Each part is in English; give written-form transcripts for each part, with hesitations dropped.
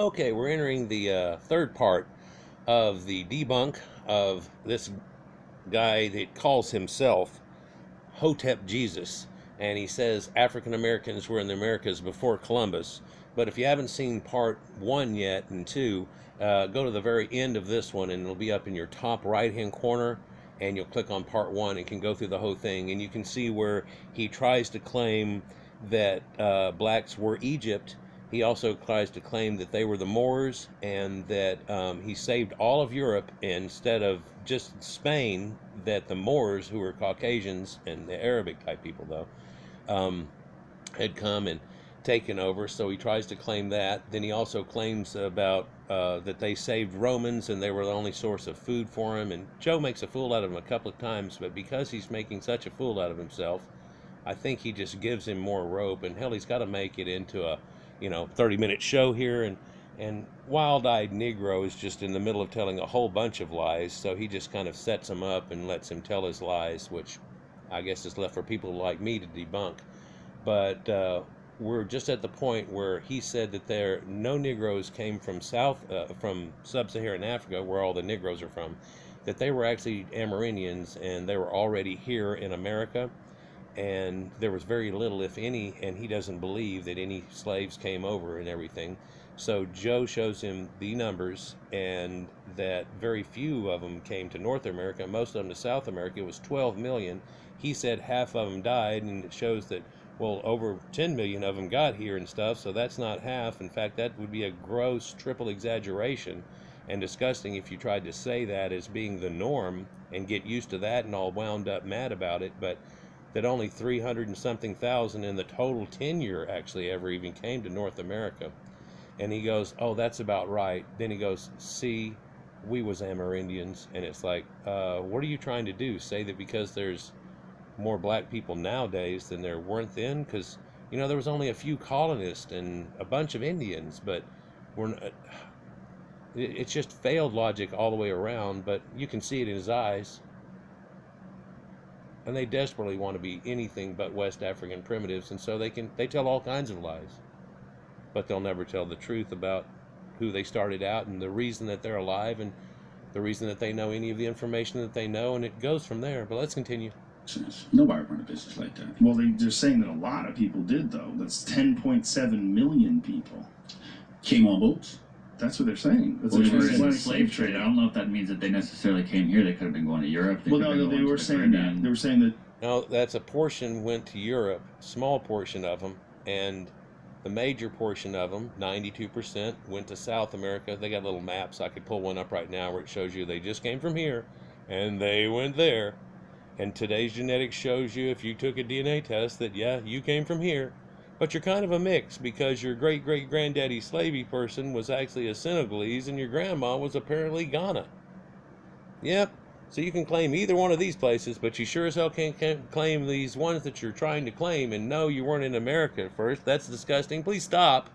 Okay, we're entering the third part of the debunk of this guy that calls himself Hotep Jesus. And he says African Americans were in the Americas before Columbus. But if you haven't seen part one yet and two, go to the very end of this one and it'll be up in your top right hand corner. And you'll click on part one and can go through the whole thing. And you can see where he tries to claim that blacks were Egypt. He also tries to claim that they were the Moors and that he saved all of Europe instead of just Spain, that the Moors, who were Caucasians and the Arabic type people, though, had come and taken over. So he tries to claim that. Then he also claims about that they saved Romans and they were the only source of food for him. And Joe makes a fool out of him a couple of times, but because he's making such a fool out of himself, I think he just gives him more rope. And hell, he's got to make it into a 30-minute show here, and Wild-Eyed Negro is just in the middle of telling a whole bunch of lies, so he just kind of sets him up and lets him tell his lies, which I guess is left for people like me to debunk. But we're just at the point where he said that no Negroes came from from sub-Saharan Africa, where all the Negroes are from, that they were actually Amerindians and they were already here in America. And there was very little, if any, and he doesn't believe that any slaves came over and everything. So Joe shows him the numbers, and that very few of them came to North America, most of them to South America. It was 12 million. He said half of them died, and it shows that, well, over 10 million of them got here and stuff, so that's not half. In fact, that would be a gross triple exaggeration and disgusting if you tried to say that as being the norm and get used to that and all wound up mad about it. But that only 300 and something thousand in the total tenure actually ever even came to North America. And he goes, oh, that's about right. Then he goes, see, we was Amerindians. And it's like, what are you trying to do? Say that because there's more black people nowadays than there weren't then? Because, there was only a few colonists and a bunch of Indians, but it's just failed logic all the way around, but you can see it in his eyes. And they desperately want to be anything but West African primitives, and so they tell all kinds of lies, but they'll never tell the truth about who they started out and the reason that they're alive and the reason that they know any of the information that they know, and it goes from there. But let's continue. Nobody run a business like that. Well, they're saying that a lot of people did, though. That's 10.7 million people came on boats. That's what they're saying. That's Well, they were in the slave trade. I don't know if that means that they necessarily came here. They could have been going to Europe. Well, no, they were saying that. They were saying that. No, that's a portion went to Europe, small portion of them, and the major portion of them, 92%, went to South America. They got little maps. I could pull one up right now where it shows you they just came from here, and they went there. And today's genetics shows you, if you took a DNA test, that, yeah, you came from here. But you're kind of a mix, because your great-great-granddaddy slavey person was actually a Senegalese, and your grandma was apparently Ghana. Yep, so you can claim either one of these places, but you sure as hell can't claim these ones that you're trying to claim. And no, you weren't in America at first. That's disgusting. Please stop.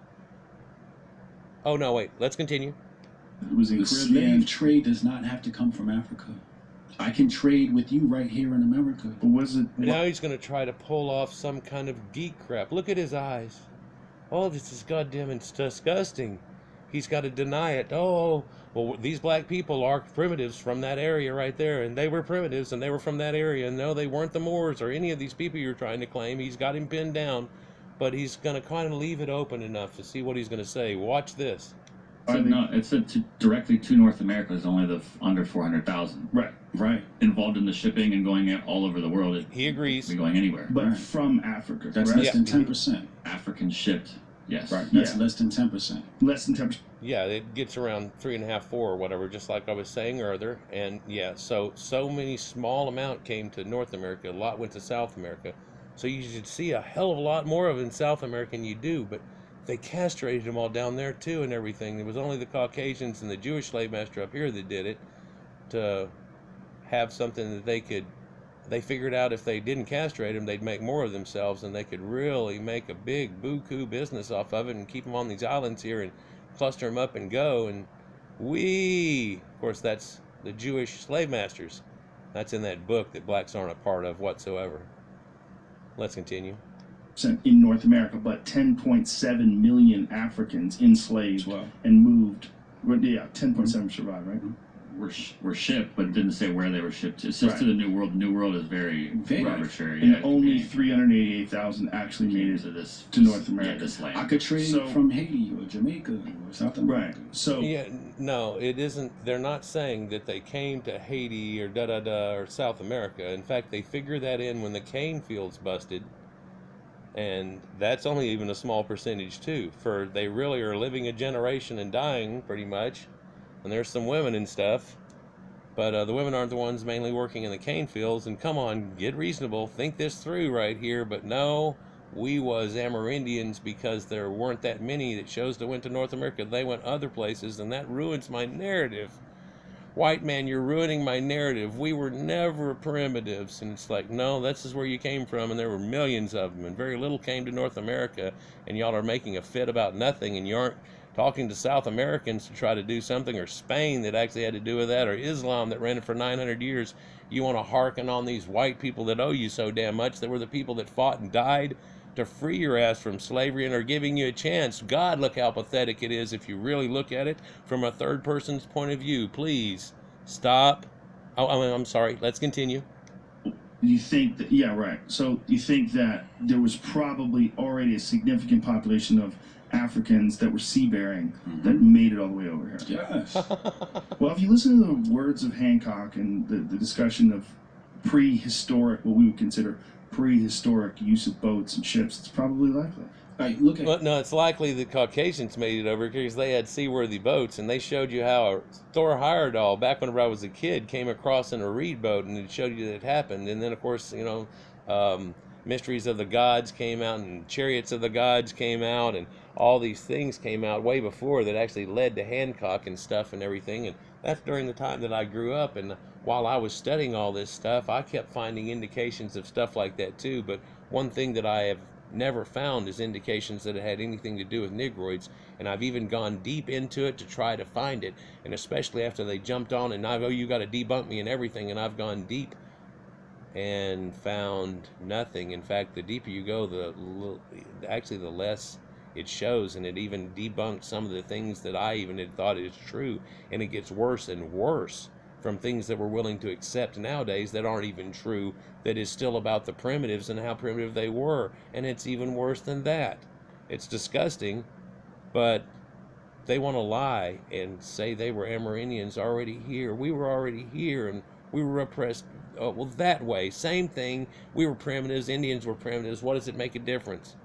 Oh, no, wait. Let's continue. It was in the slave trade does not have to come from Africa. I can trade with you right here in America. But was it? Now he's going to try to pull off some kind of geek crap. Look at his eyes. Oh, this is goddamn disgusting. He's got to deny it. Oh, well, these black people are primitives from that area right there, and they were primitives, and they were from that area. And no, they weren't the Moors or any of these people you're trying to claim. He's got him pinned down, but he's going to kind of leave it open enough to see what he's going to say. Watch this. So no, it said directly to North America is only the under 400,000. Right. Involved in the shipping and going all over the world. He agrees. Be going anywhere. But from Africa. That's less than 10%. African shipped. Yes. Right. That's less than 10%. Less than 10%. Yeah, it gets around 3.5, 4 or whatever, just like I was saying earlier. And yeah, so many small amount came to North America. A lot went to South America. So you should see a hell of a lot more of it in South America than you do. But they castrated them all down there too and everything. It was only the Caucasians and the Jewish slave master up here that did it, to have something that they figured out if they didn't castrate them, they'd make more of themselves, and they could really make a big buku business off of it and keep them on these islands here and cluster them up and go. And of course, that's the Jewish slave masters. That's in that book that blacks aren't a part of whatsoever. Let's continue. in North America, but 10.7 million Africans enslaved Wow. and moved. Well, yeah, 10.7 survived, right? Were shipped, but it didn't say where they were shipped to. It's just Right. to the New World. The New World is very Vague. arbitrary. And yeah, it could only be 388,000 actually made it to this to North America. Yeah, this land. I could trade So- from Haiti or Jamaica or South America. Right. So Yeah, no, it isn't. They're not saying that they came to Haiti or or South America. In fact, they figure that in when the cane fields busted, and that's only even a small percentage too. For they really are living a generation and dying pretty much, and there's some women and stuff, but the women aren't the ones mainly working in the cane fields. And come on, get reasonable, think this through right here. But no, we was Amerindians because there weren't that many that chose to went to North America. They went other places, and that ruins my narrative. White man, you're ruining my narrative. We were never primitives. And it's like, no, this is where you came from, and there were millions of them, and very little came to North America, and y'all are making a fit about nothing, and you aren't talking to South Americans to try to do something, or Spain that actually had to do with that, or Islam that ran it for 900 years. You want to hearken on these white people that owe you so damn much, that were the people that fought and died to free your ass from slavery and are giving you a chance. God, look how pathetic it is if you really look at it from a third person's point of view. Please stop. I'm sorry. Let's continue. you think that, yeah, right. So you think that there was probably already a significant population of Africans that were seafaring that made it all the way over here. Yes. Well, if you listen to the words of Hancock and the discussion of prehistoric, what we would consider prehistoric use of boats and ships, it's probably likely. Like, look at Well, no, it's likely the Caucasians made it over because they had seaworthy boats, and they showed you how Thor Heyerdahl, back whenever I was a kid, came across in a reed boat, and it showed you that it happened. And then, of course, Mysteries of the Gods came out, and Chariots of the Gods came out, and all these things came out way before that actually led to Hancock and stuff and everything. And that's during the time that I grew up. And while I was studying all this stuff, I kept finding indications of stuff like that too. But one thing that I have never found is indications that it had anything to do with Negroids, and I've even gone deep into it to try to find it, and especially after they jumped on and I go, you got to debunk me and everything, and I've gone deep and found nothing. In fact, the deeper you go, the less it shows, and it even debunked some of the things that I even had thought is true, and it gets worse and worse from things that we're willing to accept nowadays that aren't even true, that is still about the primitives and how primitive they were. And it's even worse than that. It's disgusting, but they want to lie and say they were Amerindians already here. We were already here, and we were oppressed. Well, that way, same thing. We were primitives, Indians were primitives. What does it make a difference?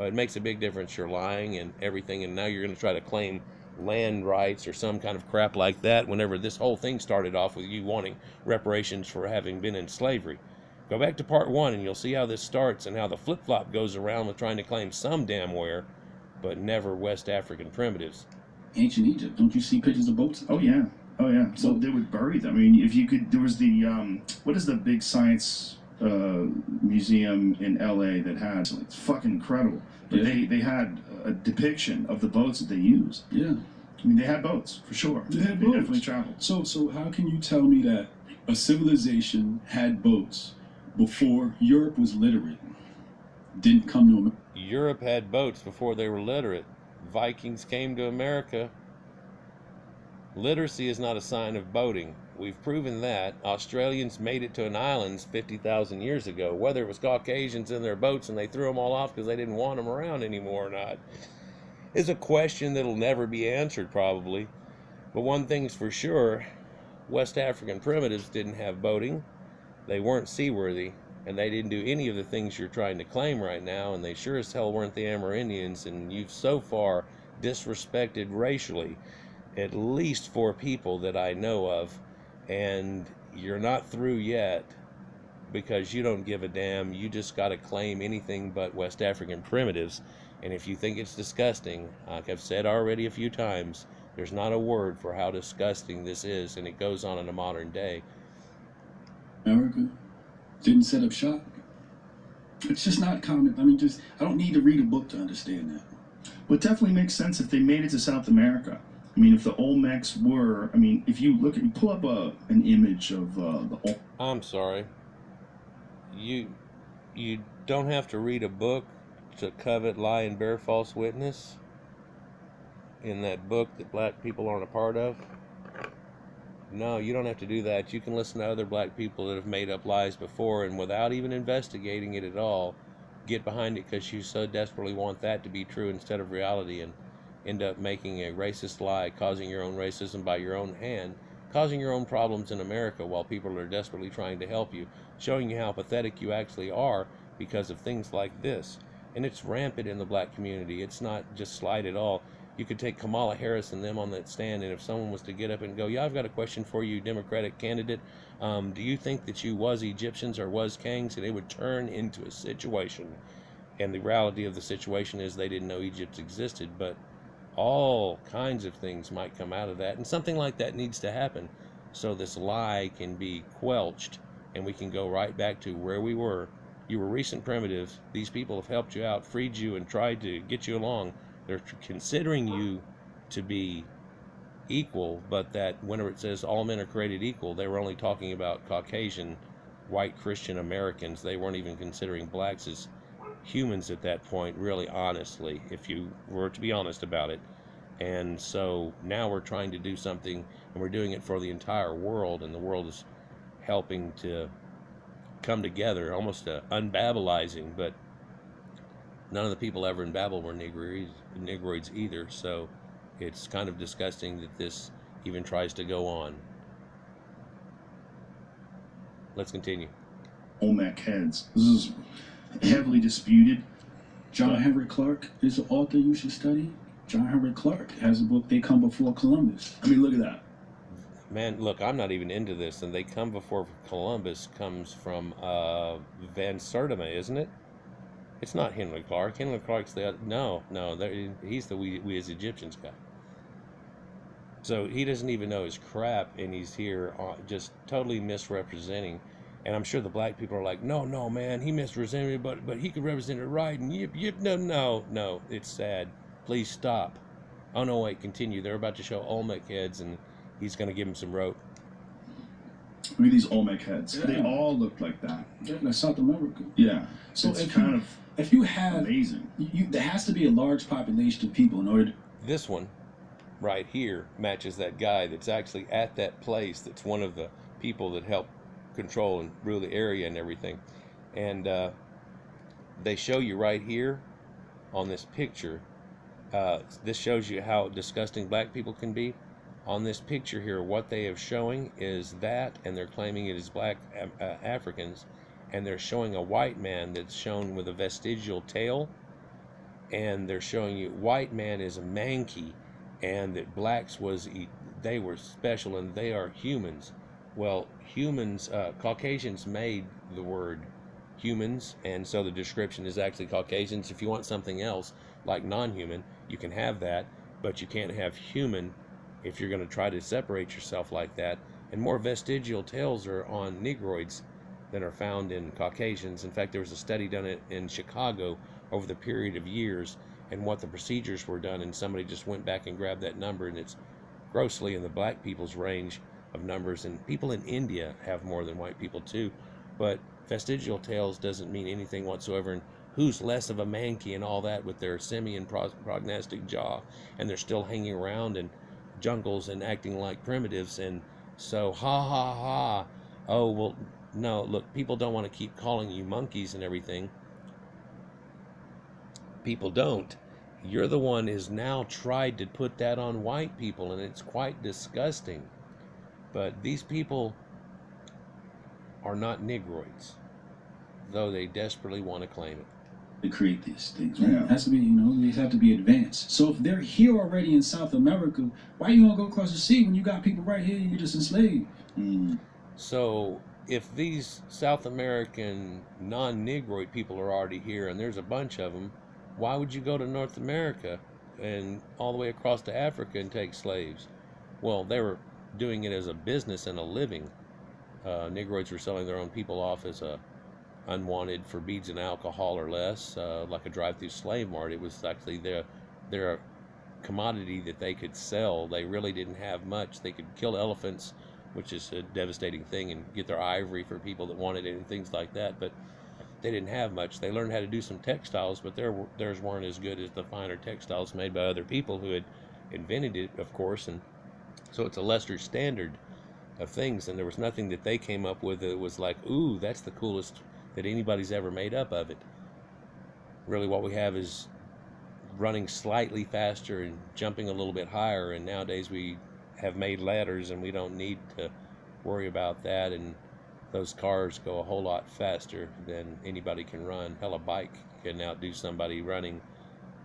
It makes a big difference. You're lying and everything, and now you're going to try to claim land rights or some kind of crap like that whenever this whole thing started off with you wanting reparations for having been in slavery. Go back to part 1 and you'll see how this starts and how the flip-flop goes around with trying to claim some damn where, but never West African primitives. ancient Egypt. Don't you see pictures of boats? Oh yeah, oh yeah. So they would bury them. I mean, if you could, there was the what is the big science museum in LA that had, it's fucking incredible. But they had a depiction of the boats that they used. Yeah. I mean, they had boats for sure. They had They boats. definitely traveled. So how can you tell me that a civilization had boats before Europe was literate? Didn't come to America. Europe had boats before they were literate. Vikings came to America. Literacy is not a sign of boating. We've proven that. Australians made it to an island 50,000 years ago. Whether it was Caucasians in their boats and they threw them all off because they didn't want them around anymore or not is a question that'll never be answered probably. But one thing's for sure, West African primitives didn't have boating. They weren't seaworthy, and they didn't do any of the things you're trying to claim right now, and they sure as hell weren't the Amerindians. And you've so far disrespected racially at least 4 people that I know of, and you're not through yet because you don't give a damn. You just got to claim anything but West African primitives. And if you think it's disgusting, like I've said already a few times, there's not a word for how disgusting this is, and it goes on in the modern day. America didn't set up shop. It's just not common. I mean, I don't need to read a book to understand that. But it definitely makes sense if they made it to South America. I mean, if the Olmecs were, I mean, if you look at, you pull up an image of the I'm sorry. You don't have to read a book to covet, lie, and bear false witness in that book that black people aren't a part of? No, you don't have to do that. You can listen to other black people that have made up lies before, and without even investigating it at all, get behind it because you so desperately want that to be true instead of reality, and end up making a racist lie, causing your own racism by your own hand, causing your own problems in America while people are desperately trying to help you, showing you how pathetic you actually are because of things like this. And it's rampant in the black community. It's not just slight at all. You could take Kamala Harris and them on that stand, and if someone was to get up and go, yeah, I've got a question for you, Democratic candidate, do you think that you was Egyptians or was kings? And it would turn into a situation, and the reality of the situation is they didn't know Egypt existed, but all kinds of things might come out of that, and something like that needs to happen so this lie can be quelched, and we can go right back to where we were. You were recent primitives. These people have helped you out, freed you, and tried to get you along. They're considering you to be equal, but that whenever it says all men are created equal, they were only talking about Caucasian, white Christian Americans. They weren't even considering blacks as humans at that point, really, honestly, if you were to be honest about it. And so now we're trying to do something, and we're doing it for the entire world, and the world is helping to come together, almost unbabylizing, but none of the people ever in Babel were Negroids either, so it's kind of disgusting that this even tries to go on. Let's continue. Olmec heads. This is heavily disputed. John Henry Clark is an author you should study. John Henry Clark has a book, They Come Before Columbus. I mean, look at that. Man, look, I'm not even into this, and They Come Before Columbus comes from Van Sertima, isn't it? It's not Henry Clark. Henry Clark's the other. No, he's the we as Egyptians guy. So he doesn't even know his crap, and he's here just totally misrepresenting. And I'm sure the black people are like, no, man, he misrepresented it, but he could represent it right. And no, it's sad. Please stop. Oh no, wait, continue. They're about to show Olmec heads, and he's going to give him some rope. Look at these Olmec heads. Yeah. They all look like that. Yeah, like South America. Yeah. So it's kind of if you have amazing. There has to be a large population of people in order to... This one right here matches that guy that's actually at that place, that's one of the people that helped control and rule the area and everything. And they show you right here on this picture, this shows you how disgusting black people can be. On this picture here, what they are showing is that, and they're claiming it is black Africans, and they're showing a white man that's shown with a vestigial tail, and they're showing you white man is a manky, and that blacks they were special and they are humans. Well, humans, Caucasians made the word humans, and so the description is actually Caucasians. If you want something else like non-human, you can have that, but you can't have human if you're going to try to separate yourself like that. And more vestigial tails are on Negroids than are found in Caucasians. In fact, there was a study done in Chicago over the period of years and what the procedures were done, and somebody just went back and grabbed that number, and it's grossly in the black people's range of numbers. And people in India have more than white people too, but vestigial tails doesn't mean anything whatsoever. And who's less of a manky and all that with their simian prognostic jaw, and they're still hanging around in jungles and acting like primitives. And so oh well, no, look, people don't want to keep calling you monkeys and everything. People don't. You're the one who's now tried to put that on white people, and it's quite disgusting. But these people are not Negroids, though they desperately want to claim it. To create these things, right? Yeah. It has to be, these have to be advanced. So if they're here already in South America, why you gonna go across the sea when you got people right here you just enslaved? So if these South American non-Negroid people are already here, and there's a bunch of them, why would you go to North America and all the way across to Africa and take slaves? Well, they were doing it as a business and a living. Negroids were selling their own people off as unwanted for beads and alcohol or less, like a drive-through slave mart. It was actually their commodity that they could sell. They really didn't have much. They could kill elephants, which is a devastating thing, and get their ivory for people that wanted it and things like that. But they didn't have much. They learned how to do some textiles, but theirs weren't as good as the finer textiles made by other people who had invented it, of course, and so it's a lesser standard of things, and there was nothing that they came up with that was like, ooh, that's the coolest that anybody's ever made up of it. Really what we have is running slightly faster and jumping a little bit higher, and nowadays we have made ladders and we don't need to worry about that, and those cars go a whole lot faster than anybody can run. Hell, a bike can outdo somebody running,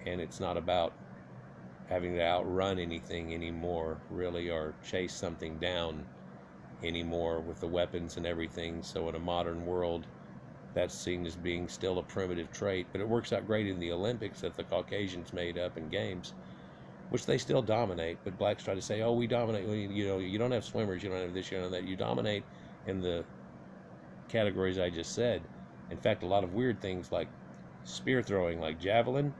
and it's not about having to outrun anything anymore, really, or chase something down anymore with the weapons and everything. So in a modern world, that's seen as being still a primitive trait, but it works out great in the Olympics that the Caucasians made up in games, which they still dominate. But blacks try to say, oh, we dominate. You know, you don't have swimmers, you don't have this, you don't have that. You dominate in the categories I just said. In fact, a lot of weird things like spear throwing, like javelin,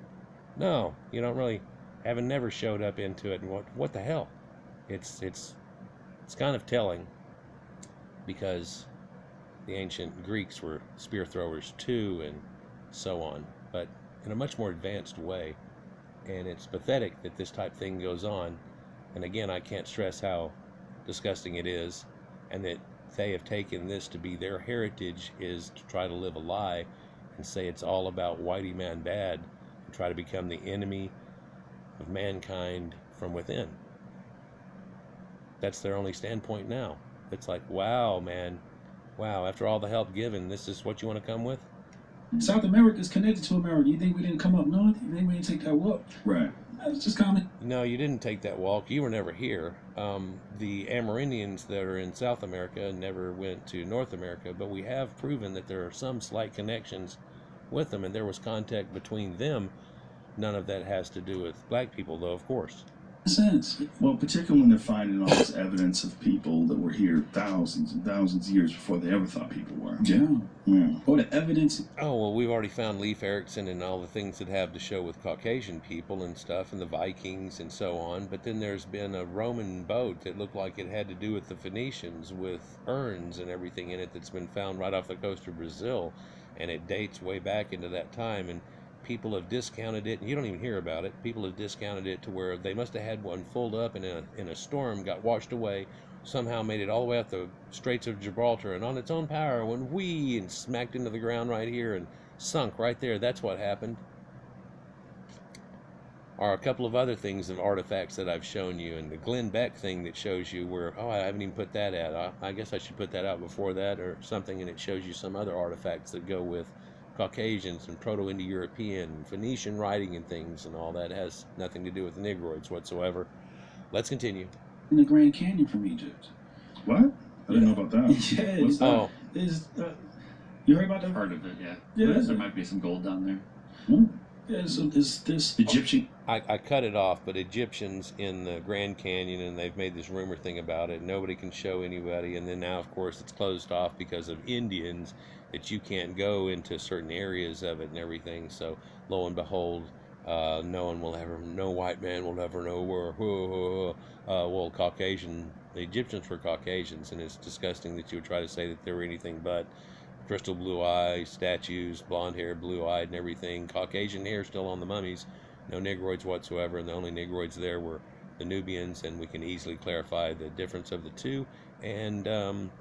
no, you don't really, haven't never showed up into it. And what the hell? It's kind of telling, because the ancient Greeks were spear throwers too, and so on, but in a much more advanced way. And it's pathetic that this type thing goes on. And again, I can't stress how disgusting it is, and that they have taken this to be their heritage, is to try to live a lie and say it's all about whitey man bad, and try to become the enemy of mankind from within. That's their only standpoint now. It's like, wow, man, wow, after all the help given, this is what you want to come with? South America is connected to America. You think we didn't come up north? You think we didn't take that walk? Right. That's just common. No, you didn't take that walk. You were never here. The Amerindians that are in South America never went to North America, but we have proven that there are some slight connections with them, and there was contact between them. None of that has to do with black people, though, of course. Sense. Well, particularly when they're finding all this evidence of people that were here thousands and thousands of years before they ever thought people were. Yeah. Yeah. Or the evidence. Oh, well, we've already found Leif Erikson and all the things that have to show with Caucasian people and stuff, and the Vikings and so on. But then there's been a Roman boat that looked like it had to do with the Phoenicians, with urns and everything in it, that's been found right off the coast of Brazil. And it dates way back into that time. And people have discounted it, and you don't even hear about it. People have discounted it to where they must have had one fold up and in a storm got washed away, somehow made it all the way out the Straits of Gibraltar, and on its own power went whee and smacked into the ground right here and sunk right there. That's what happened. Or a couple of other things of artifacts that I've shown you, and the Glenn Beck thing that shows you where, oh, I haven't even put that out. I guess I should put that out before that or something, and it shows you some other artifacts that go with Caucasians and Proto-Indo-European, Phoenician writing and things, and all that has nothing to do with Negroids whatsoever. Let's continue. In the Grand Canyon from Egypt. What? I didn't know about that. Yeah. What's that? Oh, You heard about that? Part of it, yeah. Yeah. There might be some gold down there. Hmm. Yeah, so this Egyptian. I cut it off, but Egyptians in the Grand Canyon, and they've made this rumor thing about it. Nobody can show anybody, and then now, of course, it's closed off because of Indians, that you can't go into certain areas of it and everything. So lo and behold, no white man will ever know where. Well, the Egyptians were Caucasians, and it's disgusting that you would try to say that they were anything but. Crystal blue eyes, statues, blonde hair, blue eyed, and everything. Caucasian hair still on the mummies. No Negroids whatsoever, and the only Negroids there were the Nubians, and we can easily clarify the difference of the two. And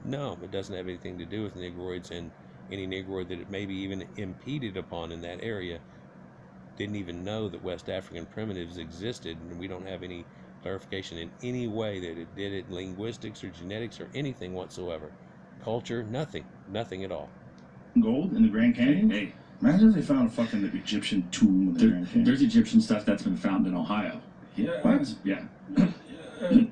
no, it doesn't have anything to do with Negroids, and any Negroid that it maybe even impeded upon in that area didn't even know that West African primitives existed, and we don't have any clarification in any way that it did it in linguistics or genetics or anything whatsoever. Culture, nothing at all. Gold in the Grand Canyon? Hey, Imagine if they found a fucking Egyptian tomb in the Grand Canyon. there's Egyptian stuff that's been found in Ohio. yeah. What? Yeah.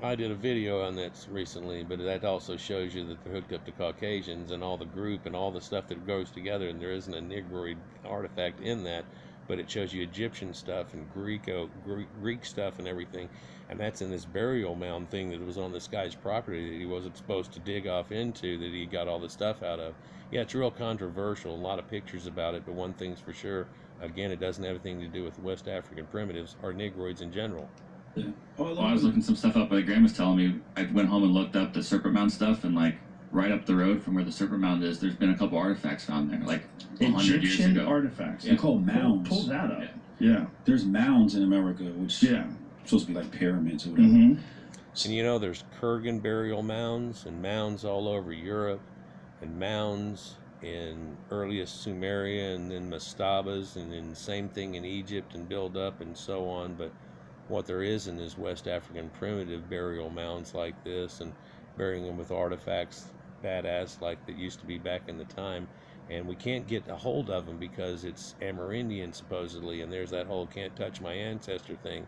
I did a video on that recently, but that also shows you that they're hooked up to Caucasians and all the group and all the stuff that goes together, and there isn't a Negroid artifact in that, but it shows you Egyptian stuff and Greek stuff and everything, and that's in this burial mound thing that was on this guy's property that he wasn't supposed to dig off into, that he got all the stuff out of. Yeah, it's real controversial, a lot of pictures about it, but one thing's for sure, again, it doesn't have anything to do with West African primitives or Negroids in general. Yeah. Well, I was looking some stuff up, but Graham was telling me, I went home and looked up the Serpent Mound stuff, and like right up the road from where the Serpent Mound is, there's been a couple artifacts found there, like 100 years Egyptian ago. artifacts. They're called mounds. Pull that up. Yeah. There's mounds in America, which supposed to be like pyramids or whatever. Mm-hmm. And you know, there's Kurgan burial mounds and mounds all over Europe, and mounds in earliest Sumeria, and then mastabas, and then same thing in Egypt, and build up and so on. But what there isn't is West African primitive burial mounds like this, and burying them with artifacts, badass like that used to be back in the time. And we can't get a hold of them because it's Amerindian supposedly, and there's that whole can't touch my ancestor thing.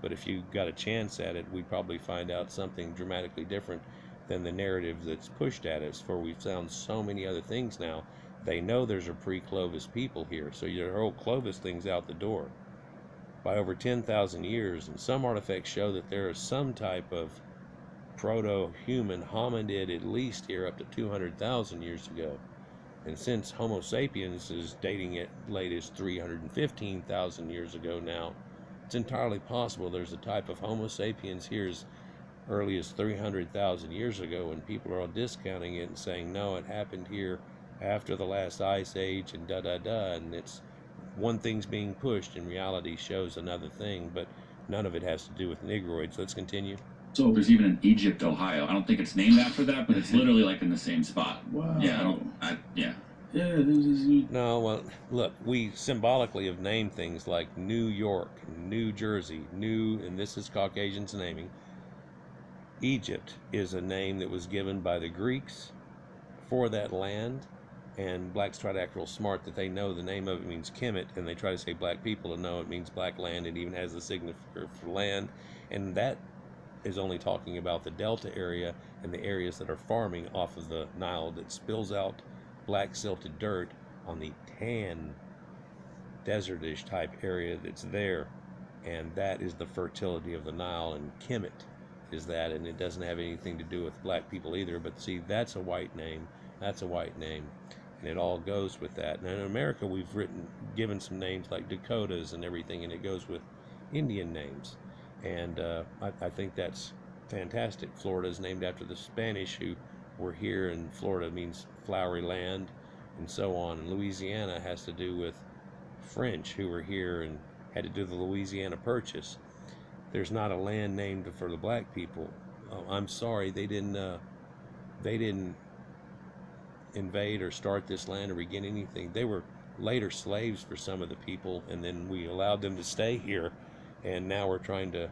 But if you got a chance at it, we'd probably find out something dramatically different than the narrative that's pushed at us, for we've found so many other things now. They know there's a pre-Clovis people here, so your whole Clovis thing's out the door by over 10,000 years, and some artifacts show that there is some type of proto-human hominid at least here up to 200,000 years ago. And since Homo sapiens is dating it latest 315,000 years ago now, it's entirely possible there's a type of Homo sapiens here as early as 300,000 years ago, and people are all discounting it and saying, no, it happened here after the last ice age and da-da-da, and it's one thing's being pushed and reality shows another thing, but none of it has to do with Negroids. Let's continue. So there's even an Egypt, Ohio. I don't think it's named after that, but it's literally like in the same spot. Wow. Yeah, Yeah, No, well, look, we symbolically have named things like New York, New Jersey, and this is Caucasians naming. Egypt is a name that was given by the Greeks for that land, and blacks try to act real smart that they know the name of it means Kemet, and they try to say black people to know it means black land. It even has a signifier for land, and that is only talking about the Delta area and the areas that are farming off of the Nile that spills out black silted dirt on the tan desertish type area that's there, and that is the fertility of the Nile, and Kemet is that, and it doesn't have anything to do with black people either. But see, that's a white name, and it all goes with that. Now in America we've given some names like Dakotas and everything, and it goes with Indian names, and I think that's fantastic. Florida is named after the Spanish who were here, and Florida means flowery land and so on, and Louisiana has to do with French who were here and had to do the Louisiana Purchase. There's not a land named for the black people. I'm sorry, they didn't invade or start this land or begin anything. They were later slaves for some of the people, and then we allowed them to stay here, and now we're trying to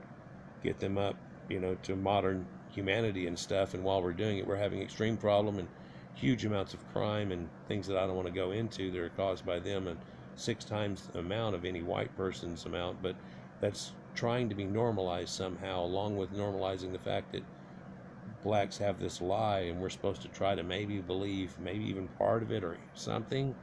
get them up, to modern humanity and stuff. And while we're doing it, we're having extreme problem and huge amounts of crime and things that I don't want to go into that are caused by them, and 6 times the amount of any white person's amount. But that's trying to be normalized somehow, along with normalizing the fact that blacks have this lie, and we're supposed to try to maybe believe maybe even part of it or something,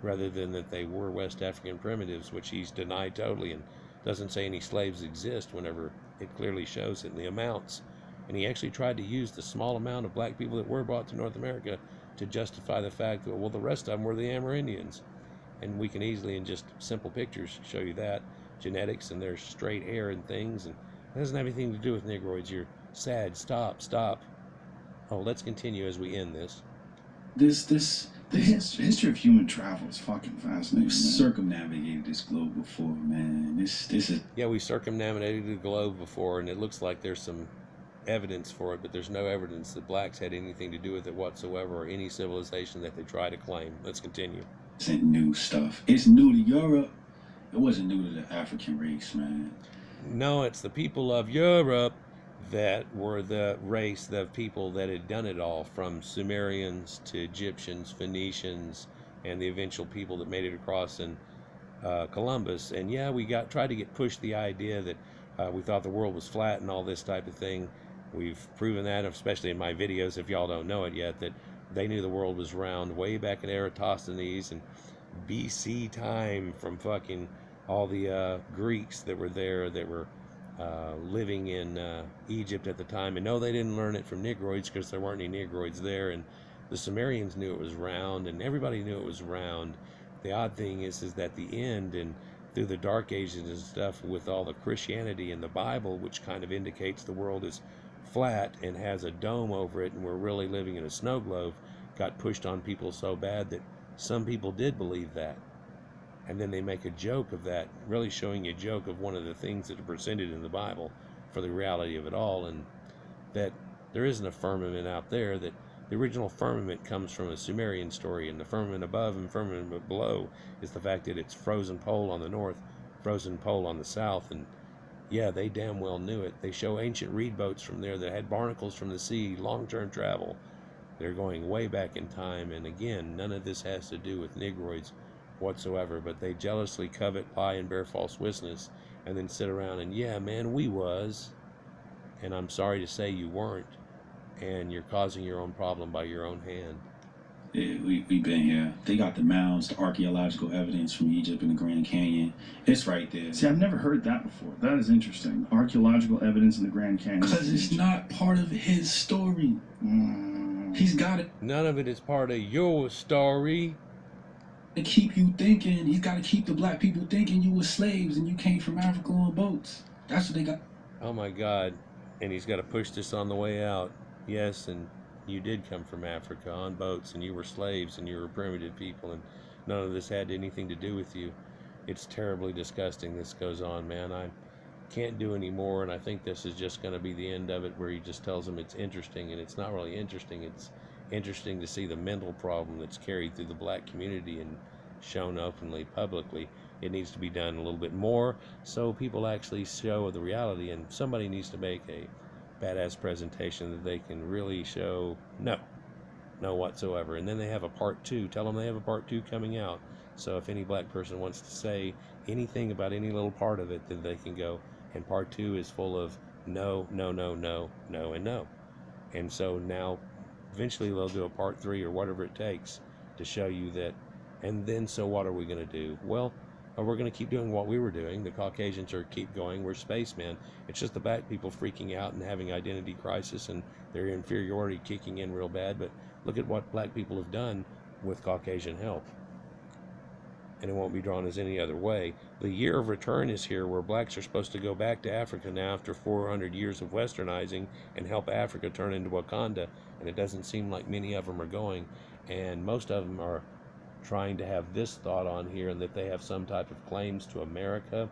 rather than that they were West African primitives, which he's denied totally, and doesn't say any slaves exist whenever it clearly shows it in the amounts. And he actually tried to use the small amount of black people that were brought to North America to justify the fact that, well, the rest of them were the Amerindians. And we can easily, in just simple pictures, show you that. Genetics and their straight hair and things, and it doesn't have anything to do with Negroids. You're sad. Stop. Oh, let's continue as we end this. The history of human travel is fucking fascinating. We've circumnavigated this globe before, man. This is... Yeah, we circumnavigated the globe before, and it looks like there's some evidence for it, but there's no evidence that blacks had anything to do with it whatsoever, or any civilization that they try to claim. Let's continue. This ain't new stuff. It's new to Europe. It wasn't new to the African race, man. No, it's the people of Europe that were the race of people that had done it all, from Sumerians to Egyptians, Phoenicians, and the eventual people that made it across in Columbus. And yeah, we tried to get pushed the idea that we thought the world was flat and all this type of thing. We've proven that, especially in my videos, if y'all don't know it yet, that they knew the world was round way back in Eratosthenes and BC time, from fucking all the Greeks that were there, that were living in Egypt at the time. And no, they didn't learn it from Negroids, because there weren't any Negroids there. And the Sumerians knew it was round, and everybody knew it was round. The odd thing is that the end, and through the Dark Ages and stuff, with all the Christianity and the Bible, which kind of indicates the world is flat and has a dome over it and we're really living in a snow globe got pushed on people so bad that some people did believe that. And then they make a joke of that, really showing a joke of one of the things that are presented in the Bible for the reality of it all, and that there isn't a firmament out there, that the original firmament comes from a Sumerian story, and the firmament above and firmament below is the fact that it's frozen pole on the north, frozen pole on the south, and yeah, they damn well knew it. They show ancient reed boats from there that had barnacles from the sea, long-term travel. They're going way back in time, and again, none of this has to do with Negroids whatsoever, but they jealously covet, lie, and bear false witness, and then sit around and, yeah, man, we was, and I'm sorry to say you weren't, and you're causing your own problem by your own hand. Yeah, we been here. They got the mounds, the archaeological evidence from Egypt and the Grand Canyon. It's right there. See, I've never heard that before. That is interesting. Archaeological evidence in the Grand Canyon. Because it's not part of his story. He's got it. None of it is part of your story. To keep you thinking. He's got to keep the black people thinking you were slaves and you came from Africa on boats. That's what they got. Oh my God. And he's got to push this on the way out. Yes, and you did come from Africa on boats, and you were slaves, and you were primitive people, and none of this had anything to do with you. It's terribly disgusting this goes on, man. I can't do any more, and I think this is just going to be the end of it, where he just tells them it's interesting, and it's not really interesting. It's interesting to see the mental problem that's carried through the black community and shown openly, publicly. It needs to be done a little bit more so people actually show the reality, and somebody needs to make a badass presentation that they can really show no whatsoever. And then they have a part 2. Tell them they have a part 2 coming out, so if any black person wants to say anything about any little part of it, then they can go, and part 2 is full of no, and no. And so now eventually they'll do a part 3 or whatever it takes to show you that. And then, so what are we going to do? Well, we're going to keep doing what we were doing. The Caucasians are keep going. We're spacemen. It's just the black people freaking out and having identity crisis and their inferiority kicking in real bad. But look at what black people have done with Caucasian help. And it won't be drawn as any other way. The year of return is here, where blacks are supposed to go back to Africa now after 400 years of westernizing and help Africa turn into Wakanda. And it doesn't seem like many of them are going. And most of them are trying to have this thought on here, and that they have some type of claims to America,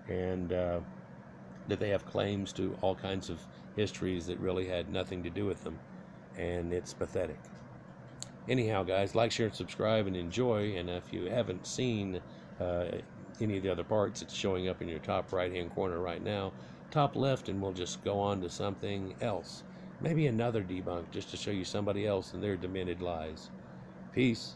and that they have claims to all kinds of histories that really had nothing to do with them, and it's pathetic. Anyhow, guys, like, share, and subscribe, and enjoy. And if you haven't seen any of the other parts, it's showing up in your top right hand corner right now, top left, and we'll just go on to something else, maybe another debunk, just to show you somebody else and their demented lies. Peace.